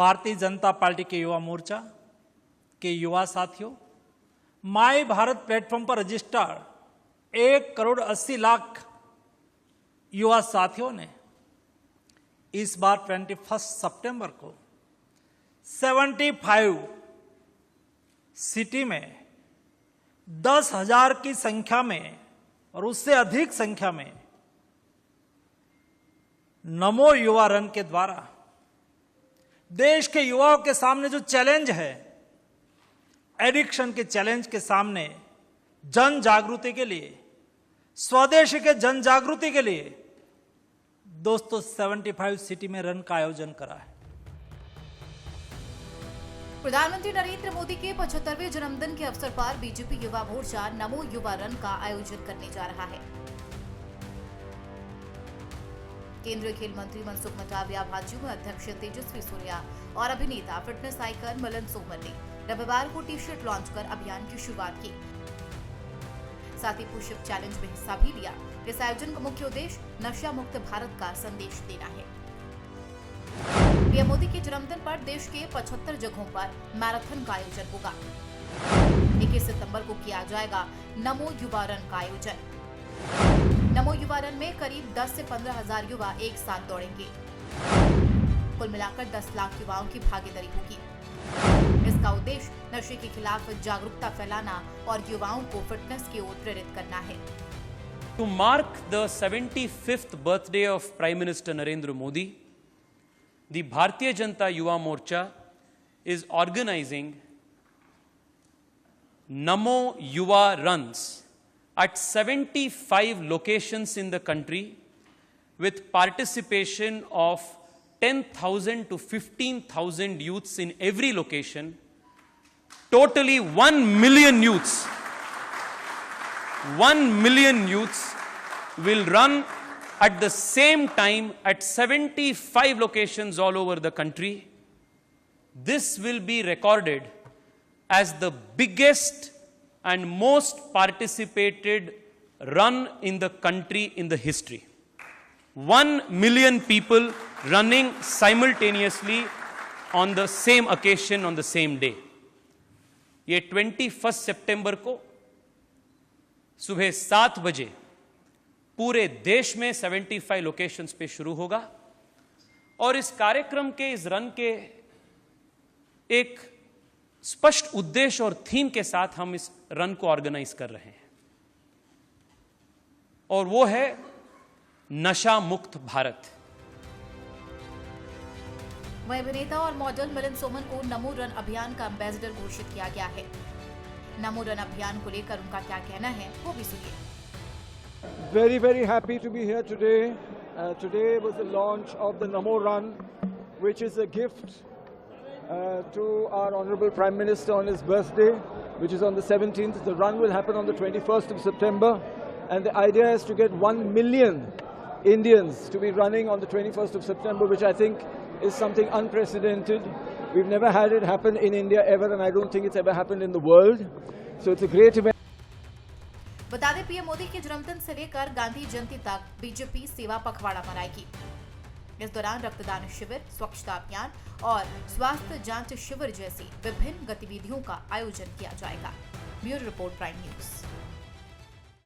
Bharatiya Janata party के युवा मोर्चा के युवा साथियों, माय भारत प्लेटफॉर्म पर रजिस्टर्ड 1,80,00,000 युवा साथियों ने इस बार 21 सितंबर को 75 सिटी में 10,000 की संख्या में और उससे अधिक संख्या में नमो युवा रन के द्वारा देश के युवाओं के सामने जो चैलेंज है, एडिक्शन के चैलेंज के सामने जन जागृति के लिए, स्वदेशी के जन जागृति के लिए दोस्तों 75 सिटी में रन का आयोजन करा है। प्रधानमंत्री नरेंद्र मोदी के 75वें जन्मदिन के अवसर पर बीजेपी युवा मोर्चा नमो युवा रन का आयोजन करने जा रहा है। केंद्रीय खेल मंत्री मनसुख मंडाविया, भाजपा में अध्यक्ष तेजस्वी सूर्या और अभिनेता फिटनेस आइकन मिलिंद सोमन ने रविवार को टी शर्ट लॉन्च कर अभियान की शुरुआत की। साथ ही पुशअप चैलेंज में हिस्सा भी लिया। इस आयोजन का मुख्य उद्देश्य नशा मुक्त भारत का संदेश देना है। पीएम मोदी के जन्मदिन पर देश के 75 जगहों पर मैराथन का आयोजन होगा। 21 सितंबर को किया जाएगा नमो युवा रन का आयोजन। नमो युवा रन में करीब 10 से 15 हजार युवा एक साथ दौड़ेंगे। कुल मिलाकर 10 लाख युवाओं की भागीदारी होगी। इसका उद्देश्य नशे के खिलाफ जागरूकता फैलाना और युवाओं को फिटनेस की ओर प्रेरित करना है। To mark the 75th birthday of Prime Minister Narendra Modi, the Bharatiya Janata Yuva Morcha is organizing Namo Yuva Runs at 75 locations in the country with participation of 10,000 to 15,000 youths in every location. Totally 1 million youths. 1 million youths will run at the same time at 75 locations all over the country. This will be recorded as the biggest and most participated run in the country in the history. 1 million people running simultaneously on the same occasion on the same day. ये 21 सितंबर को सुबह 7 बजे पूरे देश में 75 locations पे शुरू होगा और इस कार्यक्रम के, इस रन के एक स्पष्ट उद्देश्य और थीम के साथ हम इस रन को ऑर्गेनाइज कर रहे हैं और वो है नशा मुक्त भारत। वहीं अभिनेता और मॉडल मिलिंद सोमन को नमो रन अभियान का एम्बेसडर घोषित किया गया है। नमो रन अभियान को लेकर उनका क्या कहना है वो भी सुनिए। Very happy to be here today. Today was the launch of the Namo Run, which is a gift to our Honorable Prime Minister on his birthday, which is on the 17th. The run will happen on the 21st of September, and the idea is to get 1 million Indians to be running on the 21st of September, which I think is something unprecedented. We've never had it happen in India ever, and I don't think it's ever happened in the world. So it's a great event. बता दें, PM Modi के जन्मदिन से लेकर गांधी जयंती तक BJP सेवा पखवाड़ा मनाएगी। इस दौरान रक्तदान शिविर, स्वच्छता अभियान और स्वास्थ्य जांच शिविर जैसी विभिन्न गतिविधियों का आयोजन किया जाएगा। Bureau report, prime news.